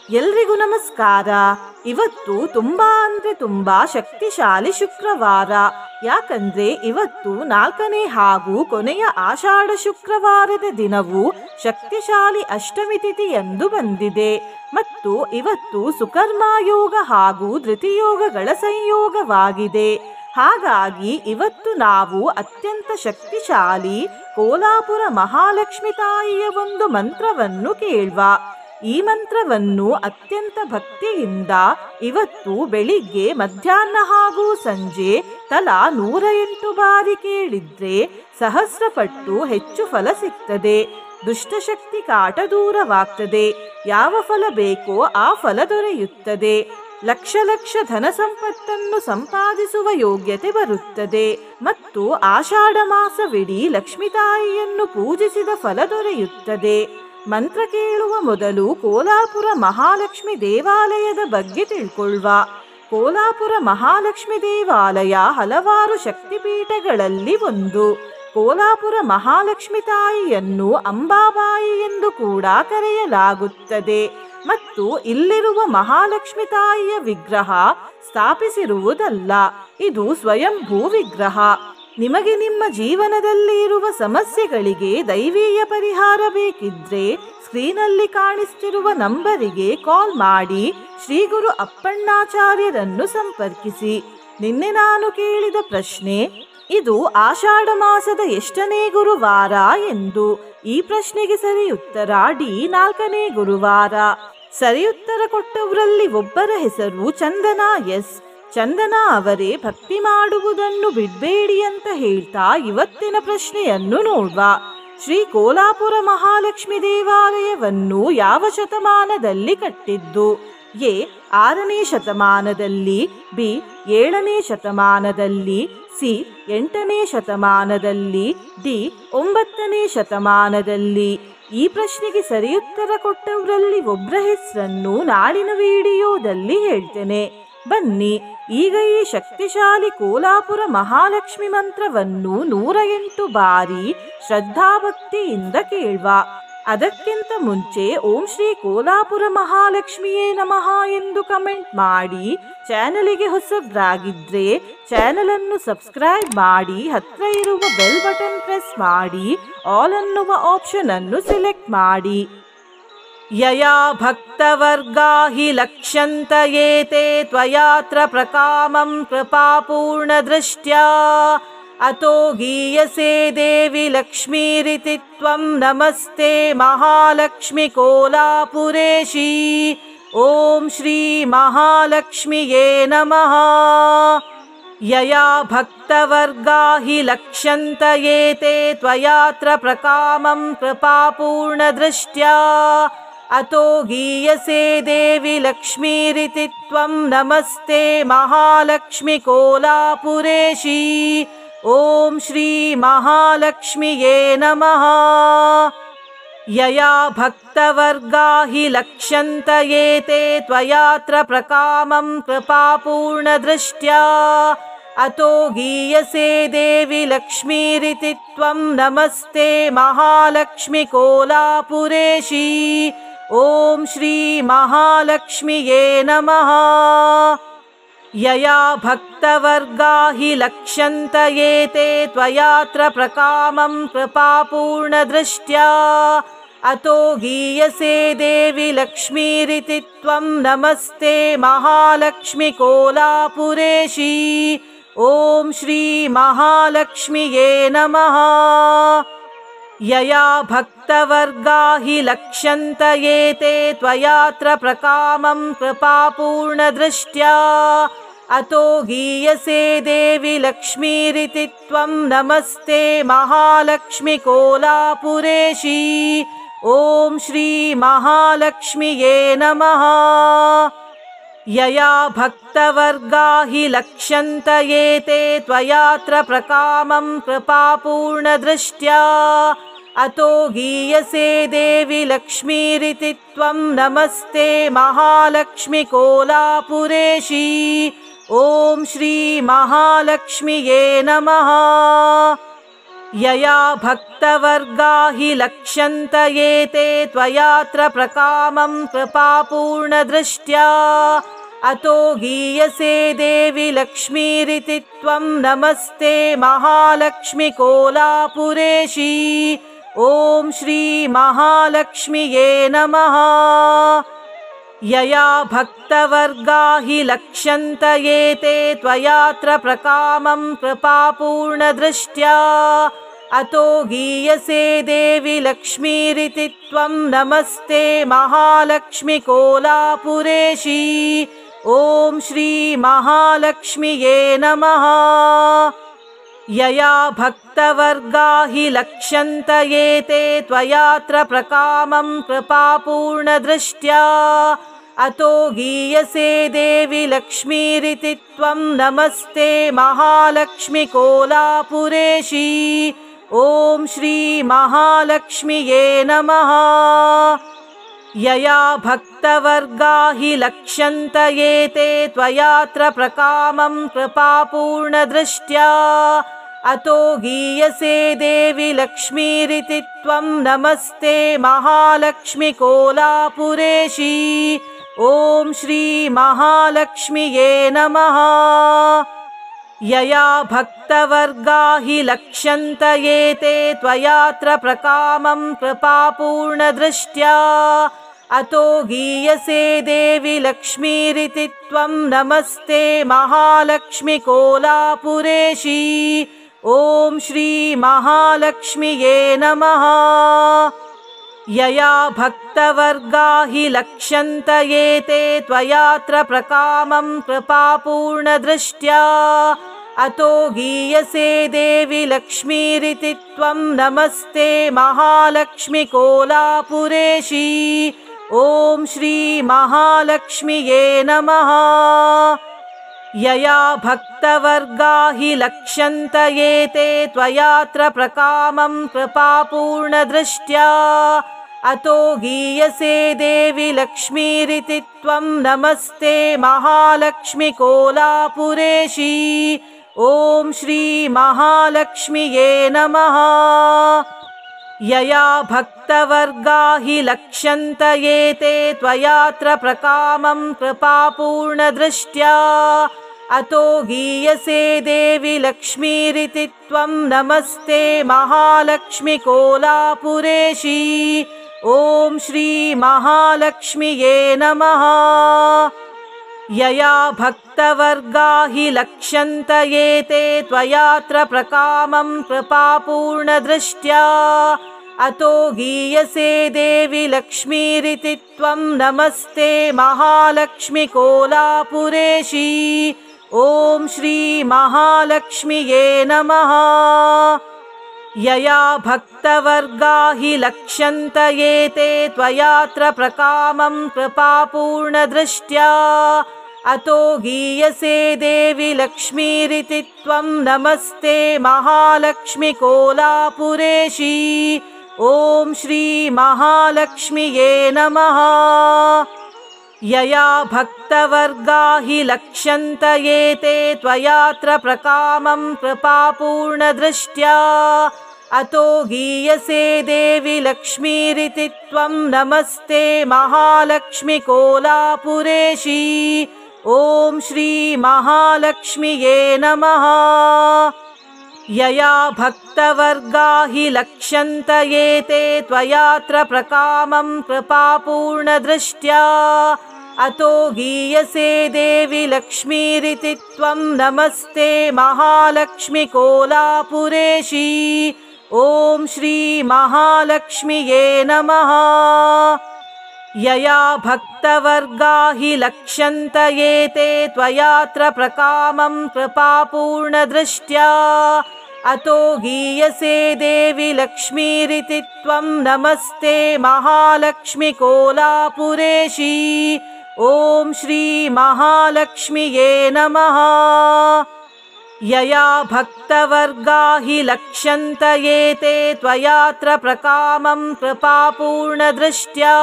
ಎಲ್ರಿಗೂ ನಮಸ್ಕಾರ. ಇವತ್ತು ತುಂಬಾ ಶಕ್ತಿಶಾಲಿ ಶುಕ್ರವಾರ. ಯಾಕಂದ್ರೆ ಇವತ್ತು 4ನೇ ಹಾಗೂ ಕೊನೆಯ ಆಷಾಢ ಶುಕ್ರವಾರದ ದಿನವು ಶಕ್ತಿಶಾಲಿ ಅಷ್ಟಮಿ ತಿಥಿ ಎಂದು ಬಂದಿದೆ. ಮತ್ತು ಇವತ್ತು ಸುಕರ್ಮ ಯೋಗ ಹಾಗೂ ಧೃತಿಯೋಗಗಳ ಸಂಯೋಗವಾಗಿದೆ. ಹಾಗಾಗಿ ಇವತ್ತು ನಾವು ಅತ್ಯಂತ ಶಕ್ತಿಶಾಲಿ ಕೋಲಾಪುರ ಮಹಾಲಕ್ಷ್ಮಿ ತಾಯಿಯ ಒಂದು ಮಂತ್ರವನ್ನು ಕೇಳುವ. ಈ ಮಂತ್ರವನ್ನು ಅತ್ಯಂತ ಭಕ್ತಿಯಿಂದ ಇವತ್ತು ಬೆಳಿಗ್ಗೆ, ಮಧ್ಯಾಹ್ನ ಹಾಗೂ ಸಂಜೆ ತಲಾ 108 ಬಾರಿ ಕೇಳಿದ್ರೆ ಸಹಸ್ರಪಟ್ಟು ಹೆಚ್ಚು ಫಲ ಸಿಗ್ತದೆ. ದುಷ್ಟಶಕ್ತಿ ಕಾಟ ದೂರವಾಗ್ತದೆ. ಯಾವ ಫಲ ಬೇಕೋ ಆ ಫಲ ದೊರೆಯುತ್ತದೆ. ಲಕ್ಷ ಧನ ಸಂಪತ್ತನ್ನು ಸಂಪಾದಿಸುವ ಯೋಗ್ಯತೆ ಬರುತ್ತದೆ. ಮತ್ತು ಆಷಾಢ ಮಾಸವಿಡೀ ಲಕ್ಷ್ಮೀ ತಾಯಿಯನ್ನು ಪೂಜಿಸಿದ ಫಲ ದೊರೆಯುತ್ತದೆ. ಮಂತ್ರ ಕೇಳುವ ಮೊದಲು ಕೋಲಾಪುರ ಮಹಾಲಕ್ಷ್ಮಿ ದೇವಾಲಯದ ಬಗ್ಗೆ ತಿಳ್ಕೊಳ್ಳುವ. ಕೋಲಾಪುರ ಮಹಾಲಕ್ಷ್ಮಿ ದೇವಾಲಯ ಹಲವಾರು ಶಕ್ತಿಪೀಠಗಳಲ್ಲಿ ಒಂದು. ಕೋಲಾಪುರ ಮಹಾಲಕ್ಷ್ಮಿ ತಾಯಿಯನ್ನು ಅಂಬಾಬಾಯಿ ಎಂದು ಕೂಡ ಕರೆಯಲಾಗುತ್ತದೆ. ಮತ್ತು ಇಲ್ಲಿರುವ ಮಹಾಲಕ್ಷ್ಮಿ ತಾಯಿಯ ವಿಗ್ರಹ ಸ್ಥಾಪಿಸಿರುವುದಲ್ಲ, ಇದು ಸ್ವಯಂಭೂ ವಿಗ್ರಹ. ನಿಮಗೆ ನಿಮ್ಮ ಜೀವನದಲ್ಲಿ ಇರುವ ಸಮಸ್ಯೆಗಳಿಗೆ ದೈವೀಯ ಪರಿಹಾರ ಬೇಕಿದ್ರೆ ಸ್ಕ್ರೀನಲ್ಲಿ ಕಾಣಿಸ್ತಿರುವ ನಂಬರಿಗೆ ಕಾಲ್ ಮಾಡಿ ಶ್ರೀ ಗುರು ಅಪ್ಪಣ್ಣಾಚಾರ್ಯರನ್ನು ಸಂಪರ್ಕಿಸಿ. ನಿನ್ನೆ ನಾನು ಕೇಳಿದ ಪ್ರಶ್ನೆ, ಇದು ಆಷಾಢ ಮಾಸದ ಎಷ್ಟನೇ ಗುರುವಾರ ಎಂದು. ಈ ಪ್ರಶ್ನೆಗೆ ಸರಿ ಉತ್ತರ ಡಿ, 4ನೇ ಗುರುವಾರ. ಸರಿ ಉತ್ತರ ಕೊಟ್ಟವರಲ್ಲಿ ಒಬ್ಬರ ಹೆಸರು ಚಂದನಾ ಎಸ್. ಚಂದನಾ ಅವರೇ, ಭಕ್ತಿ ಮಾಡುವುದನ್ನು ಬಿಡಬೇಡಿ ಅಂತ ಹೇಳ್ತಾ ಇವತ್ತಿನ ಪ್ರಶ್ನೆಯನ್ನು ನೋಡುವ. ಶ್ರೀ ಕೋಲಾಪುರ ಮಹಾಲಕ್ಷ್ಮಿ ದೇವಾಲಯವನ್ನು ಯಾವ ಶತಮಾನದಲ್ಲಿ ಕಟ್ಟಿದ್ದು? ಎ 6ನೇ ಶತಮಾನದಲ್ಲಿ, ಬಿ 7ನೇ ಶತಮಾನದಲ್ಲಿ, ಸಿ 8ನೇ ಶತಮಾನದಲ್ಲಿ, ಡಿ 9ನೇ ಶತಮಾನದಲ್ಲಿ. ಈ ಪ್ರಶ್ನೆಗೆ ಸರಿ ಉತ್ತರ ಕೊಟ್ಟವರಲ್ಲಿ ಒಬ್ಬರ ಹೆಸರನ್ನು ನಾಳಿನ ವಿಡಿಯೋದಲ್ಲಿ ಹೇಳ್ತೇನೆ. ಬನ್ನಿ ಈಗ ಈ ಶಕ್ತಿಶಾಲಿ ಕೋಲಾಪುರ ಮಹಾಲಕ್ಷ್ಮಿ ಮಂತ್ರವನ್ನು 108 ಬಾರಿ ಶ್ರದ್ಧಾಭಕ್ತಿಯಿಂದ ಕೇಳುವ. ಅದಕ್ಕಿಂತ ಮುಂಚೆ ಓಂ ಶ್ರೀ ಕೋಲಾಪುರ ಮಹಾಲಕ್ಷ್ಮಿಯೇ ನಮಃ ಎಂದು ಕಮೆಂಟ್ ಮಾಡಿ. ಚಾನಲಿಗೆ ಹೊಸಬ್ರಾಗಿದ್ರೆ ಚಾನಲ್ ಅನ್ನು ಸಬ್ಸ್ಕ್ರೈಬ್ ಮಾಡಿ, ಹತ್ರ ಇರುವ ಬೆಲ್ ಬಟನ್ ಪ್ರೆಸ್ ಮಾಡಿ, ಆಲ್ ಅನ್ನುವ ಆಪ್ಷನ್ ಅನ್ನು ಸೆಲೆಕ್ಟ್ ಮಾಡಿ. ಯಯಾ ಭಕ್ತವರ್ಗಾ ಹಿ ಲಕ್ಷ್ಯಂತಯೇತೆ ತ್ವಯಾತ್ರ ಪ್ರಕಾಮಂ ಕೃಪಾಪೂರ್ಣ ದೃಷ್ಟ್ಯಾ ಅತೋ ಗೀಯಸೆ ದೇವಿ ಲಕ್ಷ್ಮೀರಿತಿ ತ್ವಂ ನಮಸ್ತೆ ಮಹಾಲಕ್ಷ್ಮಿ ಕೋಲಾಪುರೇಶಿ. ಓಂ ಶ್ರೀ ಮಹಾಲಕ್ಷ್ಮಿಯೇ ನಮಃ. ಯಯಾ ಭಕ್ತವರ್ಗಾ ಹಿ ಲಕ್ಷ್ಯಂತಯೇತೆ ತ್ವಯಾತ್ರ ಪ್ರಕಾಮಂ ಕೃಪಾಪೂರ್ಣ ದೃಷ್ಟ್ಯಾ ಅತೋ ಗೀಯಸೆ ದೇವಿ ಲಕ್ಷ್ಮೀರಿತಿ ತ್ವಂ ನಮಸ್ತೆ ಮಹಾಲಕ್ಷ್ಮಿ ಕೋಲಾಪುರೇಶಿ. ಓಂ ಶ್ರೀ ಮಹಾಲಕ್ಷ್ಮಿಯೇ ನಮಃ. ಯಯಾ ಭಕ್ತವರ್ಗಾ ಹಿ ಲಕ್ಷ್ಯಂತಯೇತೆ ತ್ವಯಾತ್ರ ಪ್ರಕಾಮಂ ಕೃಪಾಪೂರ್ಣ ದೃಷ್ಟ್ಯಾ ಅತೋ ಗೀಯಸೆ ದೇವಿ ಲಕ್ಷ್ಮೀರಿತಿ ತ್ವಂ ನಮಸ್ತೆ ಮಹಾಲಕ್ಷ್ಮಿ ಕೋಲಾಪುರೇಶಿ. ಓಂ ಶ್ರೀ ಮಹಾಲಕ್ಷ್ಮಿಯೇ ನಮಃ. ಯಯಾ ಭಕ್ತವರ್ಗಾ ಹಿ ಲಕ್ಷ್ಯಂತಯೇತೆ ತ್ವಯಾತ್ರ ಪ್ರಕಾಮಂ ಕೃಪಾಪೂರ್ಣ ದೃಷ್ಟ್ಯಾ ಅತೋ ಗೀಯಸೆ ದೇವಿ ಲಕ್ಷ್ಮೀರಿತಿ ತ್ವಂ ನಮಸ್ತೆ ಮಹಾಲಕ್ಷ್ಮಿ ಕೋಲಾಪುರೇಶಿ. ಓಂ ಶ್ರೀ ಮಹಾಲಕ್ಷ್ಮಿಯೇ ನಮಃ. ಯಯಾ ಭಕ್ತವರ್ಗಾ ಹಿ ಲಕ್ಷ್ಯಂತಯೇತೆ ತ್ವಯಾತ್ರ ಪ್ರಕಾಮಂ ಕೃಪಾಪೂರ್ಣ ದೃಷ್ಟ್ಯಾ ಅತೋ ಗೀಯಸೆ ದೇವಿ ಲಕ್ಷ್ಮೀರಿತಿ ತ್ವಂ ನಮಸ್ತೆ ಮಹಾಲಕ್ಷ್ಮಿ ಕೋಲಾಪುರೇಶಿ. ಓಂ ಶ್ರೀ ಮಹಾಲಕ್ಷ್ಮಿಯೇ ನಮಃ. ಯಯಾ ಭಕ್ತವರ್ಗಾ ಹಿ ಲಕ್ಷ್ಯಂತಯೇತೆ ತ್ವಯಾತ್ರ ಪ್ರಕಾಮಂ ಕೃಪಾಪೂರ್ಣ ದೃಷ್ಟ್ಯಾ ಅತೋ ಗೀಯಸೆ ದೇವಿ ಲಕ್ಷ್ಮೀರಿತಿ ತ್ವಂ ನಮಸ್ತೆ ಮಹಾಲಕ್ಷ್ಮಿ ಕೋಲಾಪುರೇಶಿ. ಓಂ ಶ್ರೀ ಮಹಾಲಕ್ಷ್ಮಿಯೇ ನಮಃ. यया भक्तवर्गा हि लक्ष्यन्त ये ते त्वयात्र प्रकामं कृपापूर्णदृष्ट्या अतो गीयसे देवि लक्ष्मीरिति त्वं नमस्ते महालक्ष्मी कोलापुरेशी। ॐ श्री महालक्ष्म्यै नमः। यया भक्तवर्गा हि लक्ष्यन्त ये ते त्वयात्र प्रकामं कृपापूर्णदृष्ट्या अतो गीयसे देवि लक्ष्मीरिति त्वं नमस्ते महालक्ष्मी कोलापुरेशी। ॐ श्री महालक्ष्म्यै नमः। यया भक्तवर्गा हि लक्ष्यन्त ये ते त्वयात्र प्रकामं कृपापूर्णदृष्ट्या अतो गीयसे देवि लक्ष्मीरिति त्वं नमस्ते महालक्ष्मी कोलापुरेशी। ॐ श्री महालक्ष्म्यै नमः। यया भक्तवर्गा हि लक्ष्यन्त ये ते त्वयात्र प्रकामं कृपापूर्णदृष्ट्या अतो गीयसे देवि लक्ष्मीरिति त्वं नमस्ते महालक्ष्मी कोलापुरेशी। ॐ श्री महालक्ष्म्यै नमः। यया भक्तवर्गा हि लक्ष्यन्त ये ते त्वयात्र प्रकामं कृपापूर्णदृष्ट्या अतो गीयसे देवि लक्ष्मीरिति त्वं नमस्ते महालक्ष्मी कोलापुरेशी। ॐ श्री महालक्ष्म्यै नमः। यया भक्तवर्गा हि लक्ष्यन्त ये ते त्वयात्र प्रकामं कृपापूर्णदृष्ट्या अतो गीयसे देवि लक्ष्मीरिति त्वं नमस्ते महालक्ष्मी कोलापुरेशी। ॐ श्री महालक्ष्म्यै नमः। यया भक्तवर्गा हि लक्ष्यन्त ये ते त्वयात्र प्रकामं कृपापूर्णदृष्ट्या अतो गीयसे देवि लक्ष्मीरिति त्वं नमस्ते महालक्ष्मी कोलापुरेशी। ॐ श्री महालक्ष्म्यै नमः। यया भक्तवर्गा हि लक्ष्यन्त ये ते त्वयात्र प्रकामं कृपापूर्णदृष्ट्या अतो गीयसे देवि लक्ष्मीरिति त्वं नमस्ते महालक्ष्मी कोलापुरेशी। ॐ श्री महालक्ष्म्यै नमः। यया भक्तवर्गा हि लक्ष्यन्त ये ते त्वयात्र प्रकामं कृपापूर्णदृष्ट्या अतो गीयसे देवि लक्ष्मीरिति त्वं नमस्ते महालक्ष्मी कोलापुरेशी। ॐ श्री महालक्ष्म्यै नमः। यया भक्तवर्गा हि लक्ष्यन्त ये ते त्वयात्र प्रकामं कृपापूर्णदृष्ट्या अतो गीयसे देवि लक्ष्मीरिति त्वं नमस्ते महालक्ष्मी कोलापुरेशी। ॐ श्री महालक्ष्म्यै नमः। यया भक्तवर्गा हि लक्ष्यन्त ये ते त्वयात्र प्रकामं कृपापूर्णदृष्ट्या अतो गीयसे देवि लक्ष्मीरिति त्वं नमस्ते महालक्ष्मी कोलापुरेशी। ॐ श्री महालक्ष्म्यै नमः। यया भक्तवर्गा हि लक्ष्यन्त ये ते त्वयात्र प्रकामं कृपापूर्णदृष्ट्या अतो गीयसे देवि लक्ष्मीरिति त्वं नमस्ते महालक्ष्मी कोलापुरेशी। ॐ श्री महालक्ष्म्यै नमः। यया भक्तवर्गा हि लक्ष्यन्त ये ते त्वयात्र प्रकामं कृपापूर्णदृष्ट्या अतो गीयसे देवि लक्ष्मीरिति त्वं नमस्ते महालक्ष्मी कोलापुरेशी। ॐ श्री महालक्ष्म्यै नमः। यया भक्तवर्गा हि लक्ष्यन्त ये ते त्वयात्र प्रकामं कृपापूर्णदृष्ट्या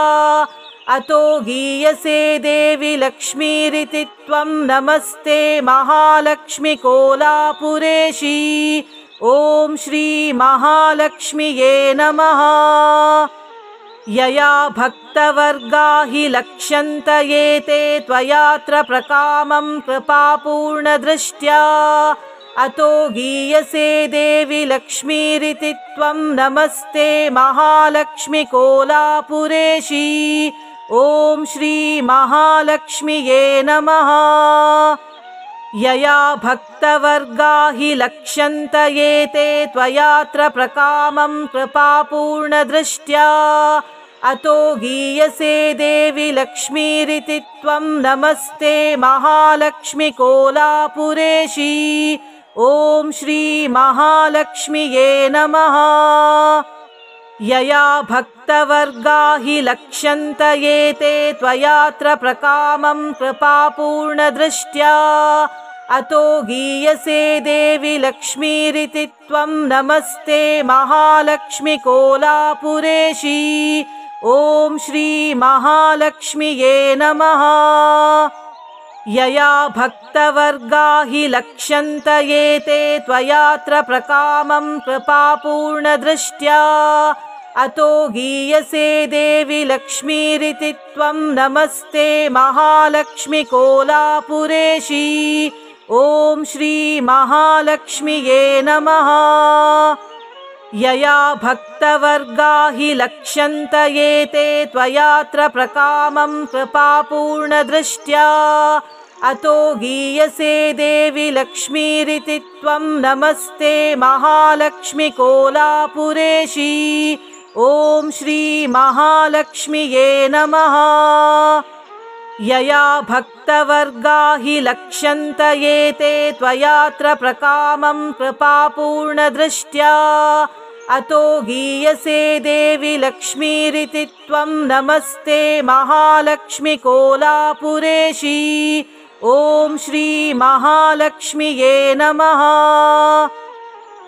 अतो गीयसे देवि लक्ष्मीरिति त्वं नमस्ते महालक्ष्मी कोलापुरेशी। ॐ श्रीमहालक्ष्म्यै नमः। यया भक्तवर्गा हि लक्ष्यन्त ये ते त्वयात्र प्रकामं कृपापूर्णदृष्ट्या अतो गीयसे देवि लक्ष्मीरिति त्वं नमस्ते महालक्ष्मि कोलापुरेशी। ॐ श्रीमहालक्ष्म्यै नमः। यया भक्तवर्गा हि लक्ष्यन्त ये ते त्वयात्र प्रकामं कृपापूर्णदृष्ट्या अतो गीयसे देवि लक्ष्मीरिति त्वं नमस्ते महालक्ष्मि कोलापुरेशी। ॐ श्रीमहालक्ष्म्यै नमः। यया भक्तवर्गा हि लक्ष्यन्त ये ते त्वयात्र प्रकामं कृपापूर्णदृष्ट्या अतो गीयसे देवि लक्ष्मीरिति त्वं नमस्ते महालक्ष्मि कोलापुरेशी। ॐ श्रीमहालक्ष्म्यै नमः। यया भक्तवर्गा हि लक्ष्यन्त ये ते त्वयात्र प्रकामं कृपापूर्णदृष्ट्या अतो गीयसे देवि लक्ष्मीरिति त्वं नमस्ते महालक्ष्मि कोलापुरेशी। ॐ श्रीमहालक्ष्म्यै नमः। यया भक्तवर्गा हि लक्ष्यन्त ये ते त्वयात्र प्रकामं कृपापूर्णदृष्ट्या अतो गीयसे देवि लक्ष्मीरिति त्वं नमस्ते महालक्ष्मि कोलापुरेशी। ॐ श्रीमहालक्ष्म्यै नमः। यया भक्तवर्गा हि लक्ष्यन्त ये ते त्वयात्र प्रकामं कृपापूर्णदृष्ट्या अतो गीयसे देवि लक्ष्मीरिति त्वं नमस्ते महालक्ष्मि कोलापुरेशी। ॐ श्रीमहालक्ष्म्यै नमः।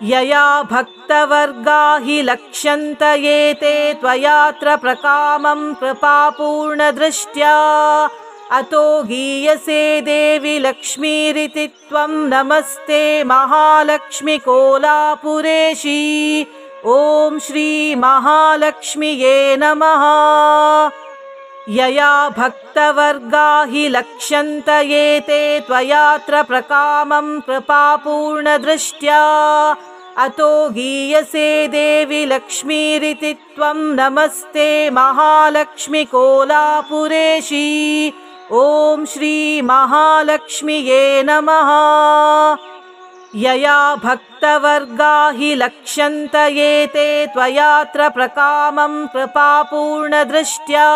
यया भक्तवर्गा हि लक्ष्यन्त ये ते त्वयात्र प्रकामं कृपापूर्णदृष्ट्या अतो गीयसे देवि लक्ष्मीरिति त्वं नमस्ते महालक्ष्मि कोलापुरेशी। ॐ श्रीमहालक्ष्म्यै नमः। यया भक्तवर्गा हि लक्ष्यन्त ये ते त्वयात्र प्रकामं कृपापूर्णदृष्ट्या अतो गीयसे देवि लक्ष्मीरिति त्वं नमस्ते महालक्ष्मि कोलापुरेशी। ॐ श्रीमहालक्ष्म्यै नमः। यया भक्तवर्गा हि लक्ष्यन्त ये ते त्वयात्र प्रकामं कृपापूर्णदृष्ट्या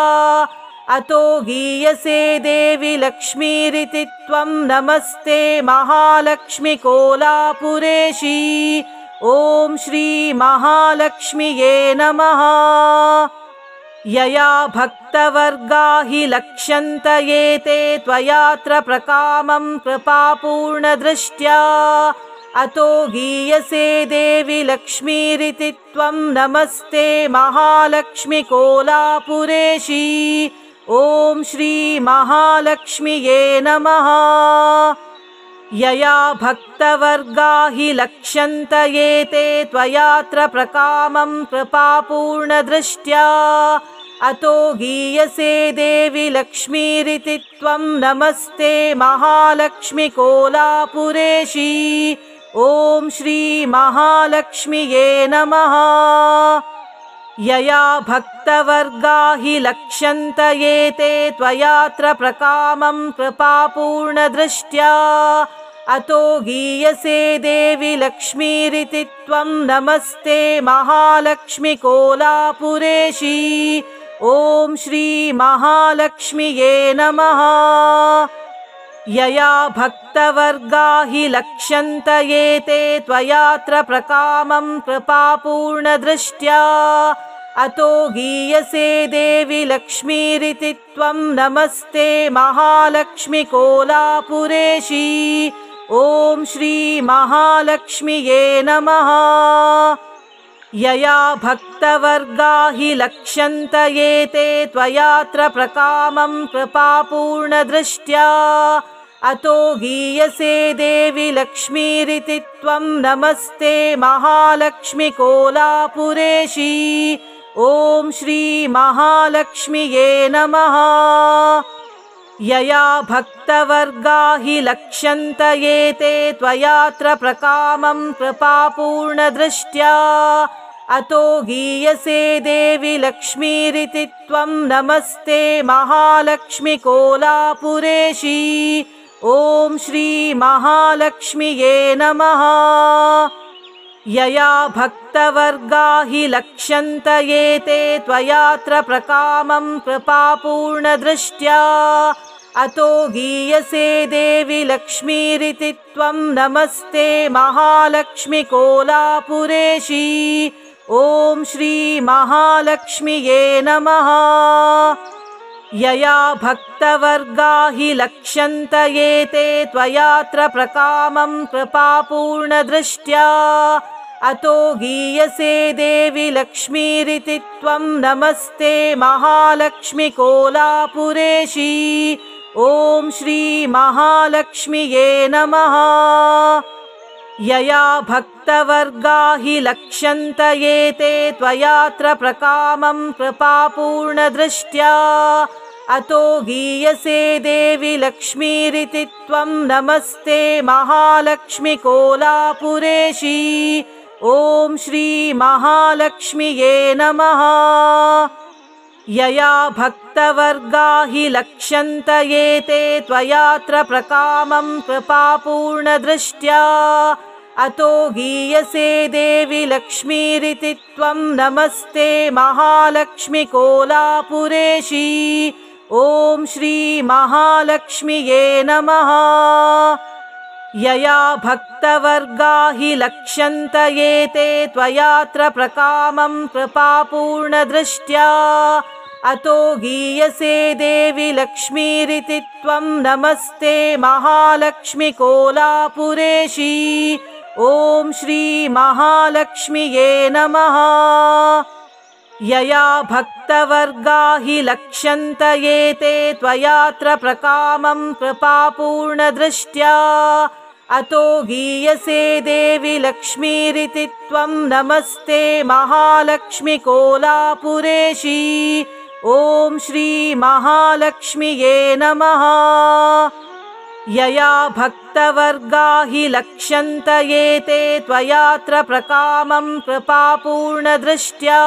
अतो गीयसे देवि लक्ष्मीरिति त्वं नमस्ते महालक्ष्मि कोलापुरेशी। ॐ श्रीमहालक्ष्म्यै नमः। यया भक्तवर्गा हि लक्ष्यन्त ये ते त्वयात्र प्रकामं कृपापूर्णदृष्ट्या अतो गीयसे देवि लक्ष्मीरिति त्वं नमस्ते महालक्ष्मि कोलापुरेशी। ॐ श्रीमहालक्ष्म्यै नमः। यया भक्तवर्गा हि लक्ष्यन्त ये ते त्वयात्र प्रकामं कृपापूर्णदृष्ट्या अतो गीयसे देवि लक्ष्मीरिति त्वं नमस्ते महालक्ष्मि कोलापुरेशी। ॐ श्रीमहालक्ष्म्यै नमः। यया भक्तवर्गा हि लक्ष्यन्त ये ते त्वयात्र प्रकामं कृपापूर्णदृष्ट्या अतो गीयसे देवि लक्ष्मीरिति त्वं नमस्ते महालक्ष्मि कोलापुरेशी। ॐ श्रीमहालक्ष्म्यै नमः। यया भक्तवर्गा हि लक्ष्यन्त ये ते त्वयात्र प्रकामं कृपापूर्णदृष्ट्या अतो गीयसे देवि लक्ष्मीरिति त्वं नमस्ते महालक्ष्मि कोलापुरेशी। ॐ श्रीमहालक्ष्म्यै नमः। यया भक्तवर्गा हि लक्ष्यन्त ये ते त्वयात्र प्रकामं कृपापूर्णदृष्ट्या अतो गीयसे देवि लक्ष्मीरिति त्वं नमस्ते महालक्ष्मी कोलापुरेशी। ॐ श्री महालक्ष्म्यै नमः। यया भक्तवर्गा हि लक्ष्यन्त एते त्वयात्र प्रकामं कृपापूर्णदृष्ट्या। अतो गीयसे देवि लक्ष्मीरिति त्वं नमस्ते महालक्ष्मी कोलापुरेशी। ॐ श्री महालक्ष्म्यै नमः। यया भक्तवर्गा हि लक्ष्यन्त एते त्वयात्र प्रकामं कृपापूर्णदृष्ट्या। अतो गीयसे देवि लक्ष्मीरिति त्वं नमस्ते महालक्ष्मी कोलापुरेशी। ॐ श्री महालक्ष्म्यै नमः। यया भक्तवर्गा हि लक्ष्यन्त एते त्वयात्र प्रकामं कृपापूर्णदृष्ट्या। अतो गीयसे देवि लक्ष्मीरिति त्वं नमस्ते महालक्ष्मी कोलापुरेशी। ॐ श्री महालक्ष्म्यै नमः। यया भक्तवर्गा हि लक्ष्यन्त एते त्वयात्र प्रकामं कृपापूर्णदृष्ट्या। अतो गीयसे देवि लक्ष्मीरिति त्वं नमस्ते महालक्ष्मी कोलापुरेशी। ॐ श्री महालक्ष्म्यै नमः। यया भक्तवर्गा हि लक्ष्यन्त एते त्वयात्र प्रकामं कृपापूर्णदृष्ट्या। अतो गीयसे देवि लक्ष्मीरिति त्वं नमस्ते महालक्ष्मी कोलापुरेशी। ॐ श्री महालक्ष्म्यै नमः। यया भक्तवर्गा हि लक्ष्यन्त एते त्वयात्र प्रकामं कृपापूर्णदृष्ट्या। अतो गीयसे देवि लक्ष्मीरिति त्वं नमस्ते महालक्ष्मी कोलापुरेशी। ॐ श्री महालक्ष्म्यै नमः। यया भक्तवर्गा हि लक्ष्यन्त एते त्वयात्र प्रकामं कृपापूर्णदृष्ट्या। अतो गीयसे देवि लक्ष्मीरिति त्वं नमस्ते महालक्ष्मी कोलापुरेशी। ॐ श्री महालक्ष्म्यै नमः। यया भक्तवर्गा हि लक्ष्यन्त एते त्वयात्र प्रकामं कृपापूर्णदृष्ट्या।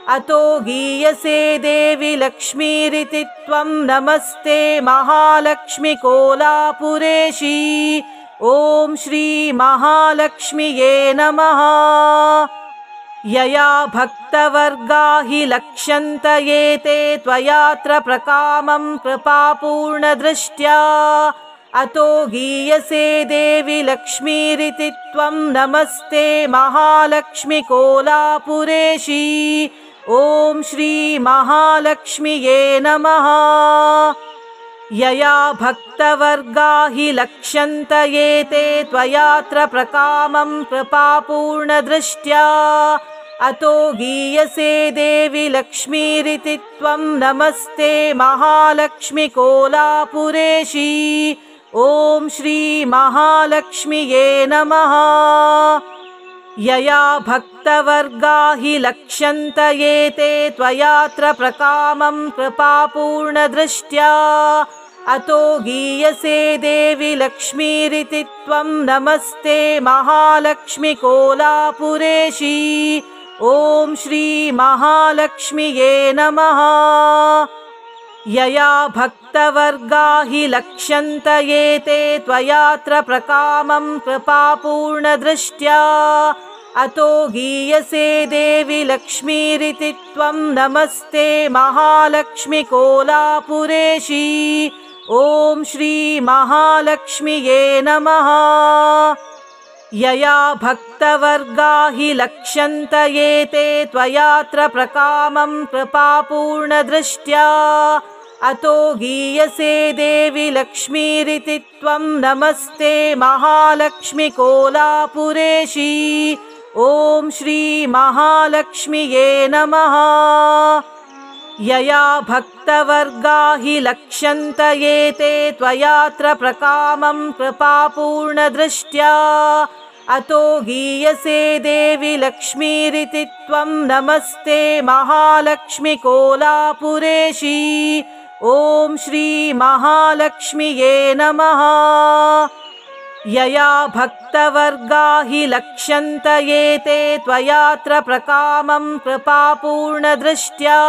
अतो गीयसे देवि लक्ष्मीरिति त्वं नमस्ते महालक्ष्मी कोलापुरेशी। ॐ श्री महालक्ष्म्यै नमः। यया भक्तवर्गा हि लक्ष्यन्त एते त्वयात्र प्रकामं कृपापूर्णदृष्ट्या। अतो गीयसे देवि लक्ष्मीरिति त्वं नमस्ते महालक्ष्मी कोलापुरेशी। ॐ श्री महालक्ष्म्यै नमः। यया भक्तवर्गा हि लक्ष्यन्त एते त्वयात्र प्रकामं कृपापूर्णदृष्ट्या। अतो गीयसे देवि लक्ष्मीरिति त्वं नमस्ते महालक्ष्मी कोलापुरेशी। ॐ श्री महालक्ष्म्यै नमः। यया भक्तवर्गा हि लक्ष्यन्त एते त्वयात्र प्रकामं कृपापूर्णदृष्ट्या। अतो गीयसे देवि लक्ष्मीरिति त्वं नमस्ते महालक्ष्मी कोलापुरेशी। ॐ श्री महालक्ष्म्यै नमः। यया भक्तवर्गा हि लक्ष्यन्त एते त्वयात्र प्रकामं कृपापूर्णदृष्ट्या। अतो गीयसे देवि लक्ष्मीरिति त्वं नमस्ते महालक्ष्मी कोलापुरेशी। ॐ श्री महालक्ष्म्यै नमः। यया भक्तवर्गा हि लक्ष्यन्त एते त्वयात्र प्रकामं कृपापूर्णदृष्ट्या। अतो गीयसे देवि लक्ष्मीरिति त्वं नमस्ते महालक्ष्मी कोलापुरेशी। ॐ श्री महालक्ष्म्यै नमः। यया भक्तवर्गा हि लक्ष्यन्त ये ते त्वयात्र प्रकामं कृपापूर्णदृष्ट्या अतो गीयसे देवि लक्ष्मीरिति त्वं नमस्ते महालक्ष्मी कोलापुरेशी। ॐ श्री महालक्ष्म्यै नमः। यया भक्तवर्गा हि लक्ष्यन्त ये ते त्वयात्र प्रकामं कृपापूर्णदृष्ट्या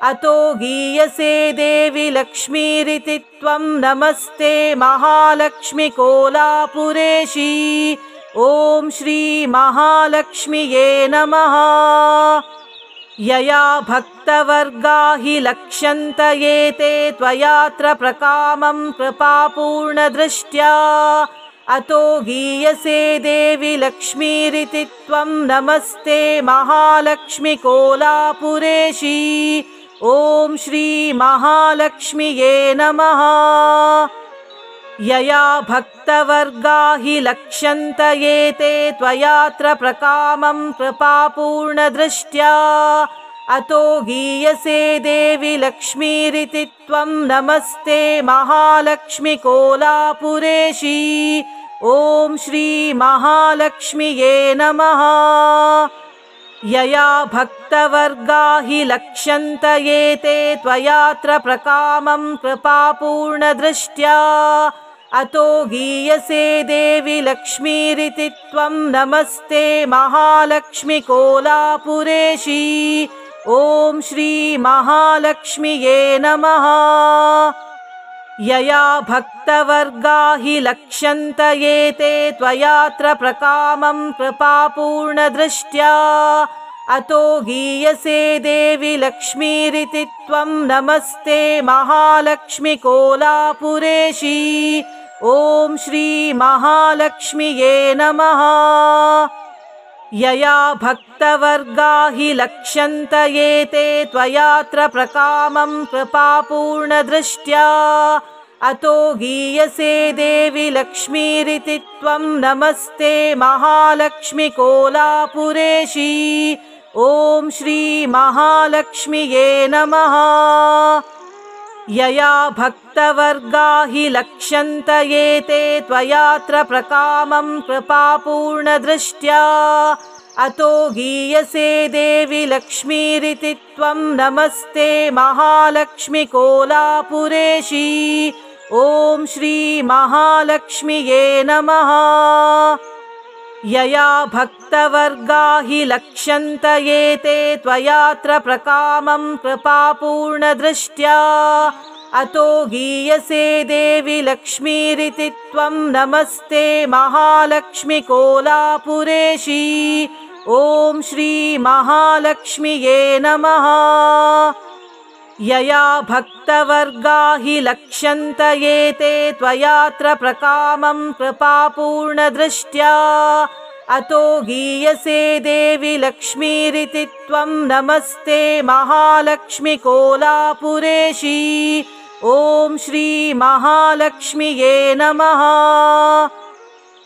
अतो गीयसे देवि लक्ष्मीरिति त्वं नमस्ते महालक्ष्मी कोलापुरेशी। ॐ श्री महालक्ष्म्यै नमः। यया भक्तवर्गा हि लक्ष्यन्त ये ते त्वयात्र प्रकामं कृपापूर्णदृष्ट्या अतो गीयसे देवि लक्ष्मीरिति त्वं नमस्ते महालक्ष्मी कोलापुरेशी। ॐ श्री महालक्ष्म्यै नमः। यया भक्तवर्गा हि लक्ष्यन्त ये ते त्वयात्र प्रकामं कृपापूर्णदृष्ट्या अतो गीयसे देवि लक्ष्मीरिति त्वं नमस्ते महालक्ष्मी कोलापुरेशी। ॐ श्री महालक्ष्म्यै नमः। यया भक्तवर्गा हि लक्ष्यन्त ये ते त्वयात्र प्रकामं कृपापूर्णदृष्ट्या अतो गीयसे देवि लक्ष्मीरिति त्वं नमस्ते महालक्ष्मी कोलापुरेशी। ॐ श्री महालक्ष्म्यै नमः। यया भक्तवर्गा हि लक्ष्यन्त ये ते त्वयात्र प्रकामं कृपापूर्णदृष्ट्या अतो गीयसे देवि लक्ष्मीरिति त्वं नमस्ते महालक्ष्मी कोलापुरेशी। ॐ श्री महालक्ष्म्यै नमः। यया भक्तवर्गा हि लक्ष्यन्त ये ते त्वयात्र प्रकामं कृपापूर्णदृष्ट्या अतो गीयसे देवि लक्ष्मीरिति त्वं नमस्ते महालक्ष्मी कोलापुरेशी। ॐ श्री महालक्ष्म्यै नमः। यया भक्तवर्गा हि लक्ष्यन्त ये ते त्वयात्र प्रकामं कृपापूर्णदृष्ट्या अतो गीयसे देवि लक्ष्मीरिति त्वं नमस्ते महालक्ष्मी कोलापुरेशी। ॐ श्री महालक्ष्म्यै नमः। यया भक्तवर्गा हि लक्ष्यन्त ये ते त्वयात्र प्रकामं कृपापूर्णदृष्ट्या अतो गीयसे देवि लक्ष्मीरिति त्वं नमस्ते महालक्ष्मी कोलापुरेशी। ॐ श्री महालक्ष्म्यै नमः। यया भक्तवर्गा हि लक्ष्यन्त ये ते त्वयात्र प्रकामं कृपापूर्णदृष्ट्या अतो गीयसे देवि लक्ष्मीरिति त्वं नमस्ते महालक्ष्मी कोलापुरेशी। ॐ श्री महालक्ष्म्यै नमः।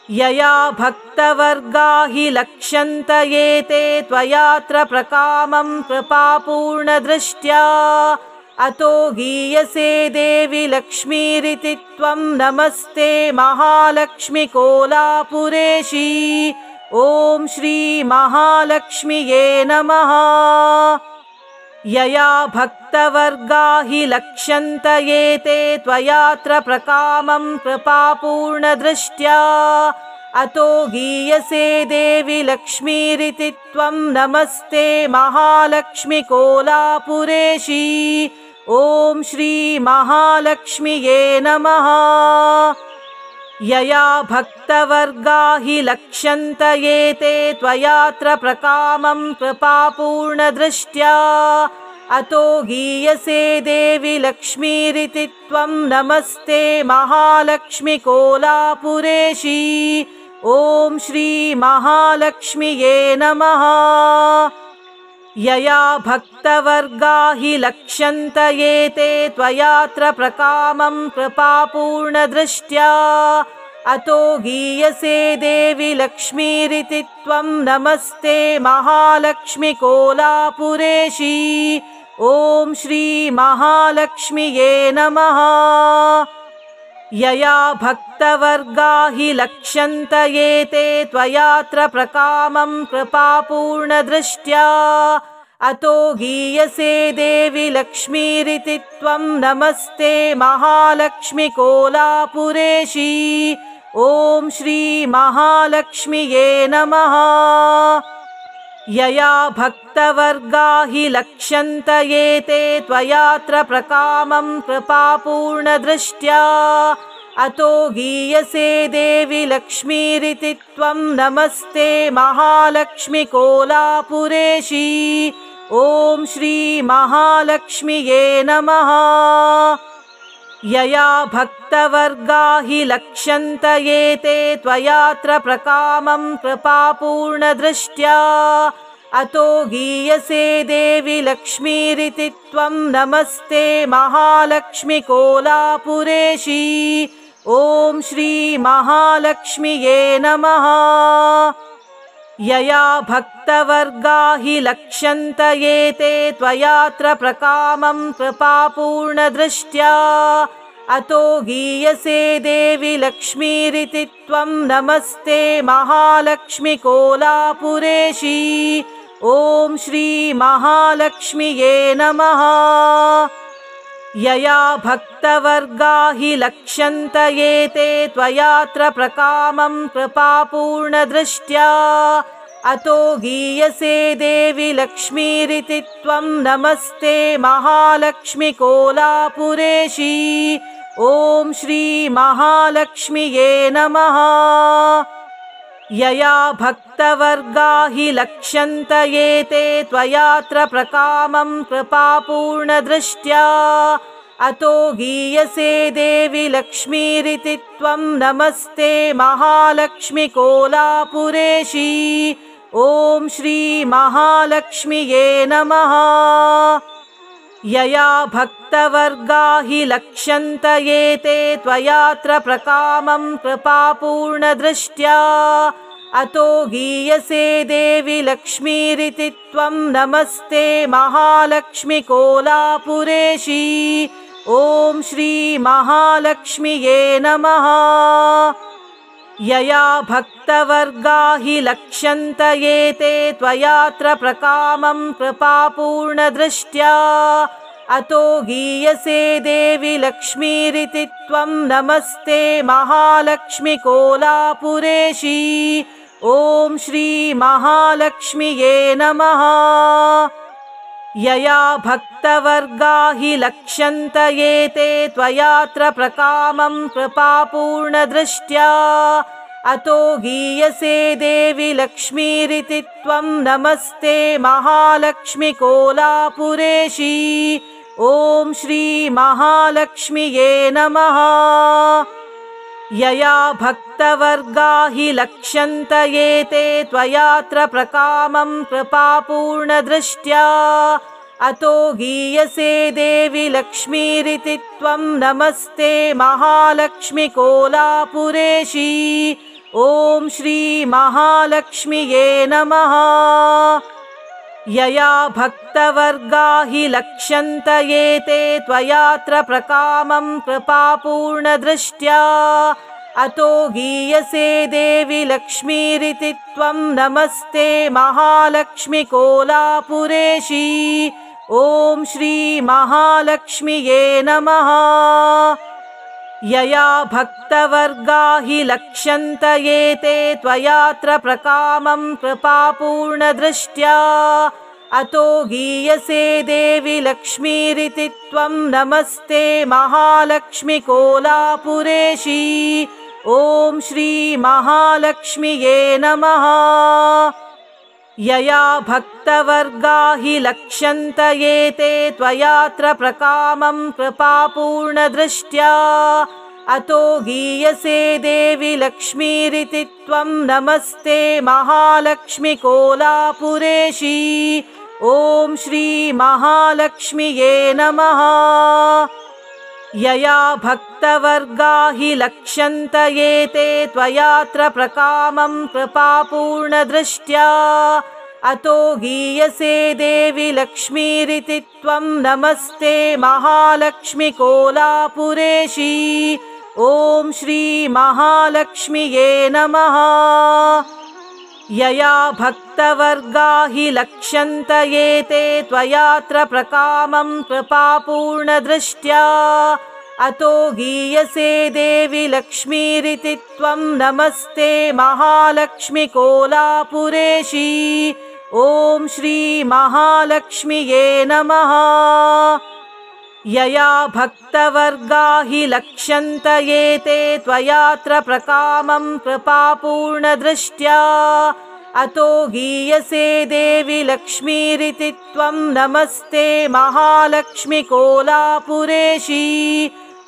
यया भक्तवर्गा हि लक्ष्यन्त ये ते त्वयात्र प्रकामं कृपापूर्णदृष्ट्या अतो गीयसे देवि लक्ष्मीरिति त्वं नमस्ते महालक्ष्मी कोलापुरेशी। ॐ श्री महालक्ष्म्यै नमः। यया भक्तवर्गा हि लक्ष्यन्त ये ते त्वयात्र प्रकामं कृपापूर्णदृष्ट्या अतो गीयसे देवि लक्ष्मीरिति त्वं नमस्ते महालक्ष्मी कोलापुरेशी। ॐ श्री महालक्ष्म्यै नमः। यया भक्तवर्गा हि लक्ष्यन्त ये ते त्वयात्र प्रकामं कृपापूर्णदृष्ट्या अतो गीयसे देवि लक्ष्मीरिति त्वं नमस्ते महालक्ष्मी कोलापुरेशी। ॐ श्री महालक्ष्म्यै नमः। यया भक्तवर्गा हि लक्ष्यन्त ये ते त्वयात्र प्रकामं कृपापूर्णदृष्ट्या अतो गीयसे देवि लक्ष्मीरिति त्वं नमस्ते महालक्ष्मी कोलापुरेशी। ॐ श्रीमहालक्ष्म्यै नमः। यया भक्तवर्गा हि लक्ष्यन्त एते त्वयात्र प्रकामं कृपापूर्णदृष्ट्या अतो गीयसे देवि लक्ष्मीरिति त्वं नमस्ते महालक्ष्मि कोलापुरेशी। ॐ श्रीमहालक्ष्म्यै नमः। यया भक्तवर्गा हि लक्ष्यन्त एते त्वयात्र प्रकामं कृपापूर्णदृष्ट्या अतो गीयसे देवि लक्ष्मीरिति त्वं नमस्ते महालक्ष्मि कोलापुरेशी। ॐ श्रीमहालक्ष्म्यै नमः। यया भक्तवर्गा हि लक्ष्यन्त एते त्वयात्र प्रकामं कृपापूर्णदृष्ट्या अतो गीयसे देवि लक्ष्मीरिति त्वं नमस्ते महालक्ष्मि कोलापुरेशी। ॐ श्रीमहालक्ष्म्यै नमः। यया भक्तवर्गा हि लक्ष्यन्त एते त्वयात्र प्रकामं कृपापूर्णदृष्ट्या अतो गीयसे देवि लक्ष्मीरिति त्वं नमस्ते महालक्ष्मि कोलापुरेशी। ॐ श्रीमहालक्ष्म्यै नमः। यया भक्तवर्गा हि लक्ष्यन्त एते त्वयात्र प्रकामं कृपापूर्णदृष्ट्या अतो गीयसे देवि लक्ष्मीरिति त्वं नमस्ते महालक्ष्मि कोलापुरेशी। ॐ श्रीमहालक्ष्म्यै नमः। यया भक्तवर्गा हि लक्ष्यन्त एते त्वयात्र प्रकामं कृपापूर्णदृष्ट्या अतो गीयसे देवि लक्ष्मीरिति त्वं नमस्ते महालक्ष्मि कोलापुरेशी। ॐ श्रीमहालक्ष्म्यै नमः। यया भक्तवर्गा हि लक्ष्यन्त एते त्वयात्र प्रकामं कृपापूर्णदृष्ट्या अतो गीयसे देवि लक्ष्मीरिति त्वं नमस्ते महालक्ष्मि कोलापुरेशी। ॐ श्रीमहालक्ष्म्यै नमः। यया भक्तवर्गा हि लक्ष्यन्त एते त्वयात्र प्रकामं कृपापूर्णदृष्ट्या अतो गीयसे देवि लक्ष्मीरिति त्वं नमस्ते महालक्ष्मि कोलापुरेशी। ॐ श्रीमहालक्ष्म्यै नमः। यया भक्तवर्गा हि लक्ष्यन्त एते त्वयात्र प्रकामं कृपापूर्णदृष्ट्या अतो गीयसे देवि लक्ष्मीरिति त्वं नमस्ते महालक्ष्मि कोलापुरेशी। ॐ श्रीमहालक्ष्म्यै नमः। यया भक्तवर्गा हि लक्ष्यन्त एते त्वयात्र प्रकामं कृपापूर्णदृष्ट्या अतो गीयसे देवि लक्ष्मीरिति त्वं नमस्ते महालक्ष्मि कोलापुरेशी। ॐ श्रीमहालक्ष्म्यै नमः। यया भक्तवर्गा हि लक्ष्यन्त एते त्वयात्र प्रकामं कृपापूर्णदृष्ट्या अतो गीयसे देवि लक्ष्मीरिति त्वं नमस्ते महालक्ष्मि कोलापुरेशी। ॐ श्रीमहालक्ष्म्यै नमः। यया भक्तवर्गा हि लक्ष्यन्त एते त्वयात्र प्रकामं कृपापूर्णदृष्ट्या अतो गीयसे देवि लक्ष्मीरिति त्वं नमस्ते महालक्ष्मि कोलापुरेशी। ॐ श्रीमहालक्ष्म्यै नमः। यया भक्तवर्गा हि लक्ष्यन्त एते त्वयात्र प्रकामं कृपापूर्णदृष्ट्या अतो गीयसे देवि लक्ष्मीरिति त्वं नमस्ते महालक्ष्मि कोलापुरेशी। ॐ श्रीमहालक्ष्म्यै नमः। यया भक्तवर्गा हि लक्ष्यन्त एते त्वयात्र प्रकामं कृपापूर्णदृष्ट्या अतो गीयसे देवि लक्ष्मीरिति त्वं नमस्ते महालक्ष्मी कोलापुरेशी। ॐ श्री महालक्ष्म्यै नमः। यया भक्तवर्गा हि लक्ष्यन्त एते त्वयात्र प्रकामं कृपापूर्णदृष्ट्या। अतो गीयसे देवि लक्ष्मीरिति त्वं नमस्ते महालक्ष्मी कोलापुरेशी। ॐ श्री महालक्ष्म्यै नमः। यया भक्तवर्गा हि लक्ष्यन्त एते त्वयात्र प्रकामं कृपापूर्णदृष्ट्या। अतो गीयसे देवि लक्ष्मीरिति त्वं नमस्ते महालक्ष्मी कोलापुरेशी।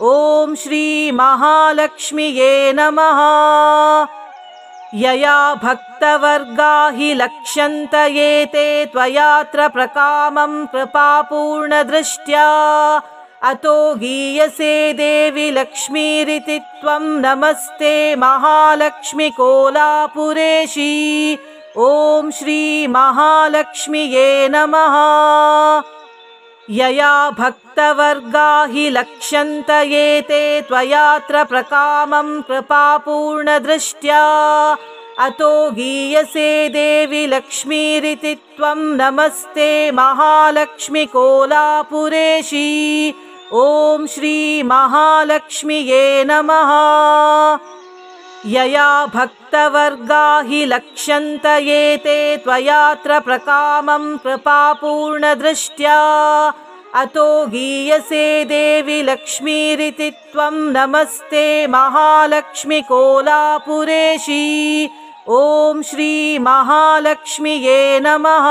ॐ श्री महालक्ष्म्यै नमः। यया भक्तवर्गा हि लक्ष्यन्त एते त्वयात्र प्रकामं कृपापूर्णदृष्ट्या। अतो गीयसे देवि लक्ष्मीरिति त्वं नमस्ते महालक्ष्मी कोलापुरेशी। ॐ श्री महालक्ष्म्यै नमः। यया भक्तवर्गा हि लक्ष्यन्त एते त्वयात्र प्रकामं कृपापूर्णदृष्ट्या। अतो गीयसे देवि लक्ष्मीरिति त्वं नमस्ते महालक्ष्मी कोलापुरेशी। ॐ श्री महालक्ष्म्यै नमः। यया भक्तवर्गा हि लक्ष्यन्त एते त्वयात्र प्रकामं कृपापूर्णदृष्ट्या। अतो गीयसे देवि लक्ष्मीरिति त्वं नमस्ते महालक्ष्मी कोलापुरेशी। ॐ श्री महालक्ष्म्यै नमः।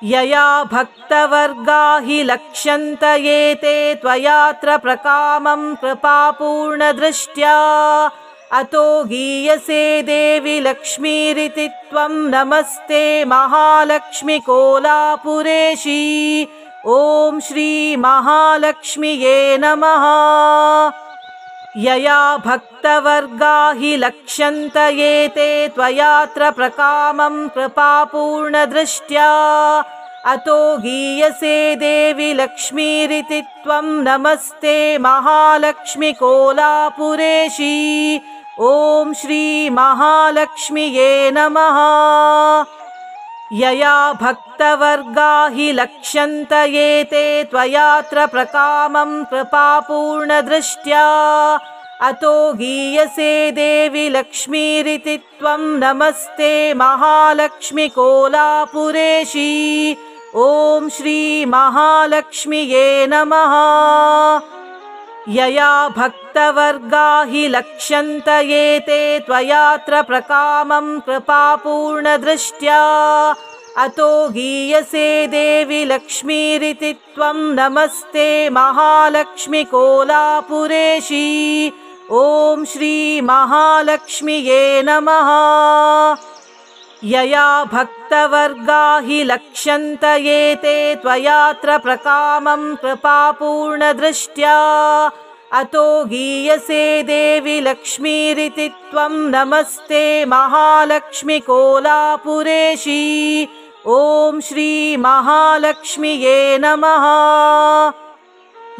यया भक्तवर्गा हि लक्ष्यन्त एते त्वयात्र प्रकामं कृपापूर्णदृष्ट्या। अतो गीयसे देवि लक्ष्मीरिति त्वं नमस्ते महालक्ष्मी कोलापुरेशी। ॐ श्री महालक्ष्म्यै नमः। यया भक्तवर्गा हि लक्ष्यन्त एते त्वयात्र प्रकामं कृपापूर्णदृष्ट्या। अतो गीयसे देवि लक्ष्मीरिति त्वं नमस्ते महालक्ष्मी कोलापुरेशी। ॐ श्री महालक्ष्म्यै नमः। यया भक्तवर्गा हि लक्ष्यन्त एते त्वयात्र प्रकामं कृपापूर्णदृष्ट्या। अतो गीयसे देवि लक्ष्मीरिति त्वं नमस्ते महालक्ष्मी कोलापुरेशी। ॐ श्री महालक्ष्म्यै नमः। यया भक्तवर्गा हि लक्ष्यन्त एते त्वयात्र प्रकामं कृपापूर्णदृष्ट्या। अतो गीयसे देवि लक्ष्मीरिति त्वं नमस्ते महालक्ष्मी कोलापुरेशी। ॐ श्री महालक्ष्म्यै नमः। यया भक्तवर्गा हि लक्ष्यन्त एते त्वयात्र प्रकामं कृपापूर्णदृष्ट्या। अतो गीयसे देवि लक्ष्मीरिति त्वं नमस्ते महालक्ष्मी कोलापुरेशी। ॐ श्री महालक्ष्म्यै नमः।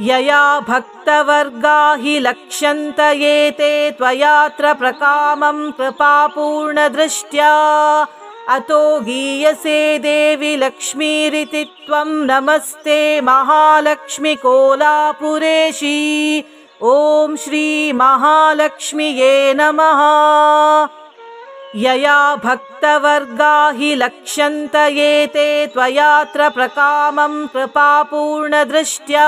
यया भक्तवर्गा हि लक्ष्यन्त एते त्वयात्र प्रकामं कृपापूर्णदृष्ट्या। अतो गीयसे देवि लक्ष्मीरिति त्वं नमस्ते महालक्ष्मी कोलापुरेशी। ॐ श्री महालक्ष्म्यै नमः। यया भक्तवर्गा हि लक्ष्यन्त एते त्वयात्र प्रकामं कृपापूर्णदृष्ट्या।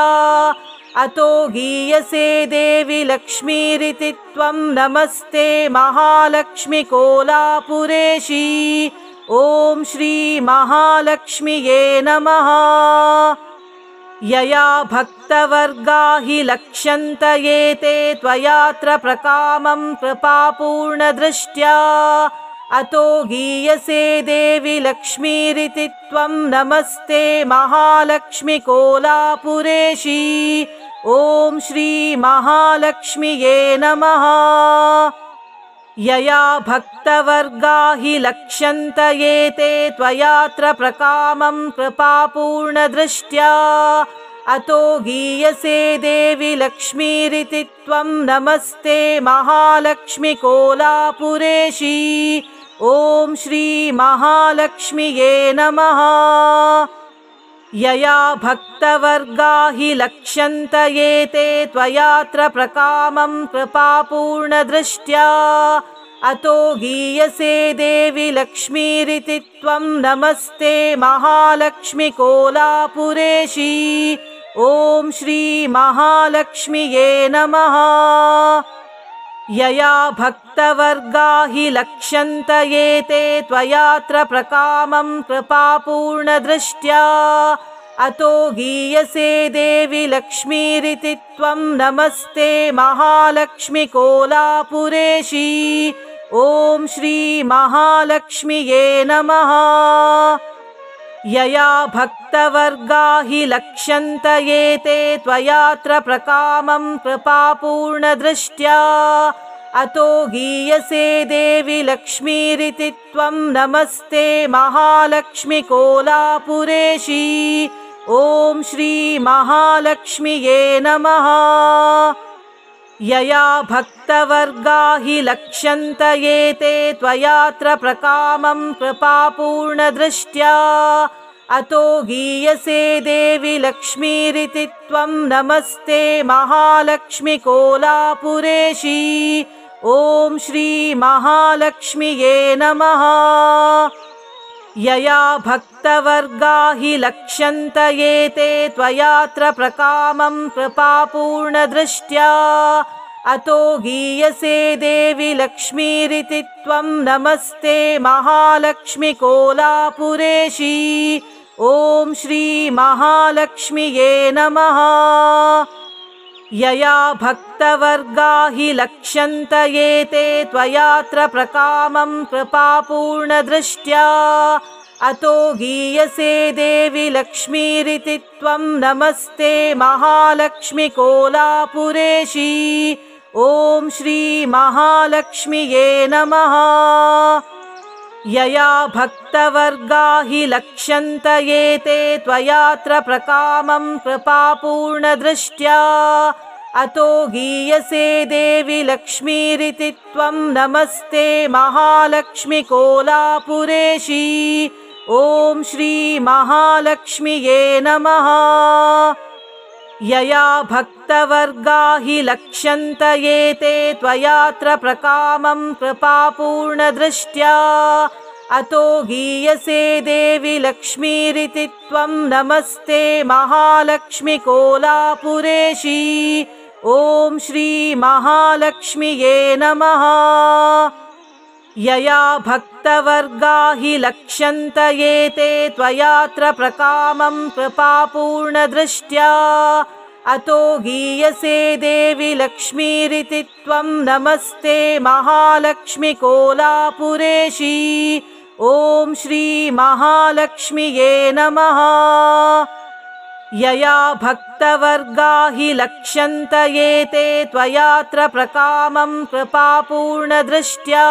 अतो गीयसे देवि लक्ष्मीरिति त्वं नमस्ते महालक्ष्मी कोलापुरेशी। ॐ श्री महालक्ष्म्यै नमः। यया भक्तवर्गा हि लक्ष्यन्त एते त्वयात्र प्रकामं कृपापूर्णदृष्ट्या। अतो गीयसे देवि लक्ष्मीरिति त्वं नमस्ते महालक्ष्मी कोलापुरेशी। ॐ श्री महालक्ष्म्यै नमः। यया भक्तवर्गा हि लक्ष्यन्त ये ते त्वयात्र प्रकामं कृपापूर्णदृष्ट्या अतो गीयसे देवि लक्ष्मीरिति त्वं नमस्ते महालक्ष्मी कोलापुरेशी। ॐ श्री महालक्ष्म्यै नमः। यया भक्तवर्गा हि लक्ष्यन्त ये ते त्वयात्र प्रकामं कृपापूर्णदृष्ट्या अतो गीयसे देवि लक्ष्मीरिति त्वं नमस्ते महालक्ष्मी कोलापुरेशी। ॐ श्री महालक्ष्म्यै नमः। यया भक्तवर्गा हि लक्ष्यन्त ये ते त्वयात्र प्रकामं कृपापूर्णदृष्ट्या अतो गीयसे देवि लक्ष्मीरिति त्वं नमस्ते महालक्ष्मी कोलापुरेशी। ॐ श्री महालक्ष्म्यै नमः। यया भक्तवर्गा हि लक्ष्यन्त ये ते त्वयात्र प्रकामं कृपापूर्णदृष्ट्या अतो गीयसे देवि लक्ष्मीरिति त्वं नमस्ते महालक्ष्मी कोलापुरेशी। ॐ श्री महालक्ष्म्यै नमः। यया भक्तवर्गा हि लक्ष्यन्त ये ते त्वयात्र प्रकामं कृपापूर्णदृष्ट्या अतो गीयसे देवि लक्ष्मीरिति त्वं नमस्ते महालक्ष्मी कोलापुरेशी। ॐ श्री महालक्ष्म्यै नमः। यया भक्तवर्गा हि लक्ष्यन्त ये ते त्वयात्र प्रकामं कृपापूर्णदृष्ट्या अतो गीयसे देवि लक्ष्मीरिति त्वं नमस्ते महालक्ष्मी कोलापुरेशी। ॐ श्री महालक्ष्म्यै नमः। यया भक्तवर्गा हि लक्ष्यन्त ये ते त्वयात्र प्रकामं कृपापूर्णदृष्ट्या अतो गीयसे देवि लक्ष्मीरिति त्वं नमस्ते महालक्ष्मी कोलापुरेशी। ॐ श्री महालक्ष्म्यै नमः। यया भक्तवर्गा हि लक्ष्यन्त ये ते त्वयात्र प्रकामं कृपापूर्णदृष्ट्या अतो गीयसे देवि लक्ष्मीरिति त्वं नमस्ते महालक्ष्मी कोलापुरेशी। ॐ श्री महालक्ष्म्यै नमः। यया भक्तवर्गा हि लक्ष्यन्त ये ते त्वयात्र प्रकामं कृपापूर्णदृष्ट्या अतो गीयसे देवि लक्ष्मीरिति त्वं नमस्ते महालक्ष्मी कोलापुरेशी। ॐ श्री महालक्ष्म्यै नमः। यया भक्तवर्गा हि लक्ष्यन्त ये ते त्वयात्र प्रकामं कृपापूर्णदृष्ट्या अतो गीयसे देवि लक्ष्मीरिति त्वं नमस्ते महालक्ष्मी कोलापुरेशी। ॐ श्री महालक्ष्म्यै नमः। यया भक्तवर्गा हि लक्ष्यन्त ये ते त्वयात्र प्रकामं कृपापूर्णदृष्ट्या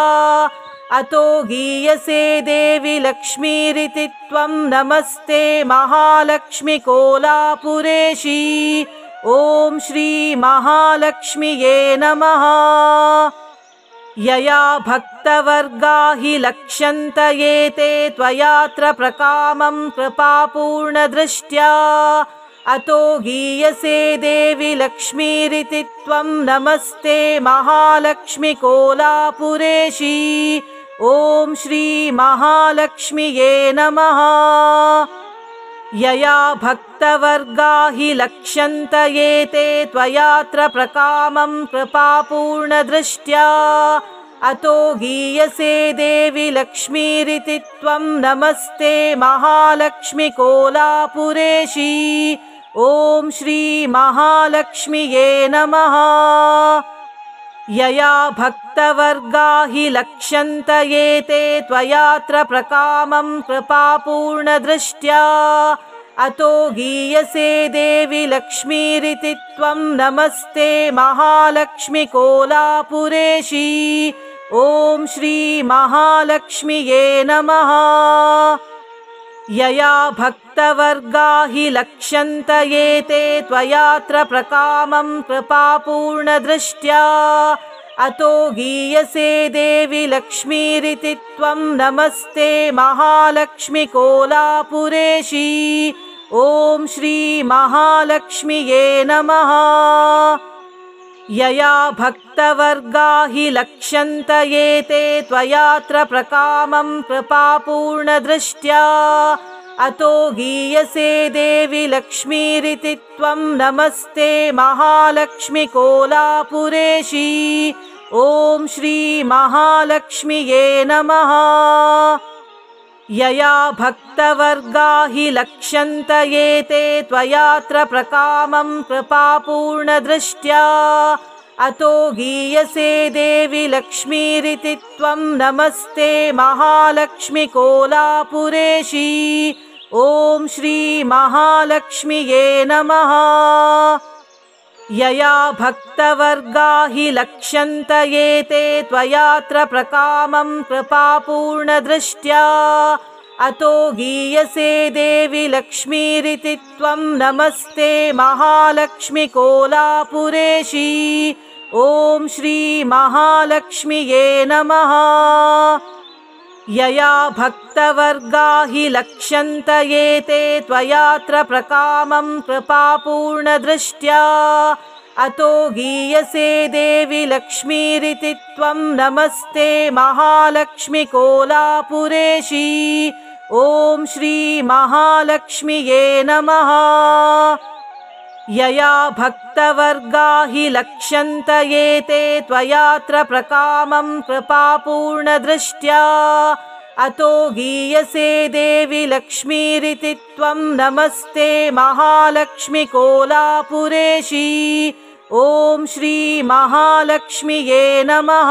अतो गीयसे देवि लक्ष्मीरिति त्वं नमस्ते महालक्ष्मी कोलापुरेशी। ॐ श्री महालक्ष्म्यै नमः। यया भक्तवर्गा हि लक्ष्यन्त ये ते त्वयात्र प्रकामं कृपापूर्णदृष्ट्या अतो गीयसे देवि लक्ष्मीरिति त्वं नमस्ते महालक्ष्मी कोलापुरेशी। ॐ श्री महालक्ष्म्यै नमः। यया भक्तवर्गा हि लक्ष्यन्त ये ते त्वयात्र प्रकामं कृपापूर्णदृष्ट्या अतो गीयसे देवि लक्ष्मीरिति त्वं नमस्ते महालक्ष्मी कोलापुरेशी। ॐ श्री महालक्ष्म्यै नमः। यया भक्तवर्गा हि लक्ष्यन्त ये ते त्वयात्र प्रकामं कृपापूर्णदृष्ट्या अतो गीयसे देवि लक्ष्मीरिति त्वं नमस्ते महालक्ष्मी कोलापुरेशी। ॐ श्रीमहालक्ष्म्यै नमः। यया भक्तवर्गा हि लक्ष्यन्त ये ते त्वयात्र प्रकामं कृपापूर्णदृष्ट्या अतो गीयसे देवि लक्ष्मीरिति त्वं नमस्ते महालक्ष्मि कोलापुरेशी। ॐ श्रीमहालक्ष्म्यै नमः। यया भक्तवर्गा हि लक्ष्यन्त ये ते त्वयात्र प्रकामं कृपापूर्णदृष्ट्या अतो गीयसे देवि लक्ष्मीरिति त्वं नमस्ते महालक्ष्मि कोलापुरेशी। ॐ श्रीमहालक्ष्म्यै नमः। यया भक्तवर्गा हि लक्ष्यन्त ये ते त्वयात्र प्रकामं कृपापूर्णदृष्ट्या अतो गीयसे देवि लक्ष्मीरिति त्वं नमस्ते महालक्ष्मि कोलापुरेशी। ॐ श्रीमहालक्ष्म्यै नमः। यया भक्तवर्गा हि लक्ष्यन्त ये ते त्वयात्र प्रकामं कृपापूर्णदृष्ट्या अतो गीयसे देवि लक्ष्मीरिति त्वं नमस्ते महालक्ष्मि कोलापुरेशी। ॐ श्रीमहालक्ष्म्यै नमः। यया भक्तवर्गा हि लक्ष्यन्त ये ते त्वयात्र प्रकामं कृपापूर्णदृष्ट्या अतो गीयसे देवि लक्ष्मीरिति त्वं नमस्ते महालक्ष्मि कोलापुरेशी। ॐ श्रीमहालक्ष्म्यै नमः। यया भक्तवर्गा हि लक्ष्यन्त ये ते त्वयात्र प्रकामं कृपापूर्णदृष्ट्या अतो गीयसे देवि लक्ष्मीरिति त्वं नमस्ते महालक्ष्मि कोलापुरेशी। ॐ श्रीमहालक्ष्म्यै नमः। यया भक्तवर्गा हि लक्ष्यन्त ये ते त्वयात्र प्रकामं कृपापूर्णदृष्ट्या अतो गीयसे देवि लक्ष्मीरिति त्वं नमस्ते महालक्ष्मि कोलापुरेशी। ॐ श्रीमहालक्ष्म्यै नमः। यया भक्तवर्गा हि लक्ष्यन्त ये ते त्वयात्र प्रकामं कृपापूर्णदृष्ट्या अतो गीयसे देवि लक्ष्मीरिति त्वं नमस्ते महालक्ष्मि कोलापुरेशी। ॐ श्रीमहालक्ष्म्यै नमः।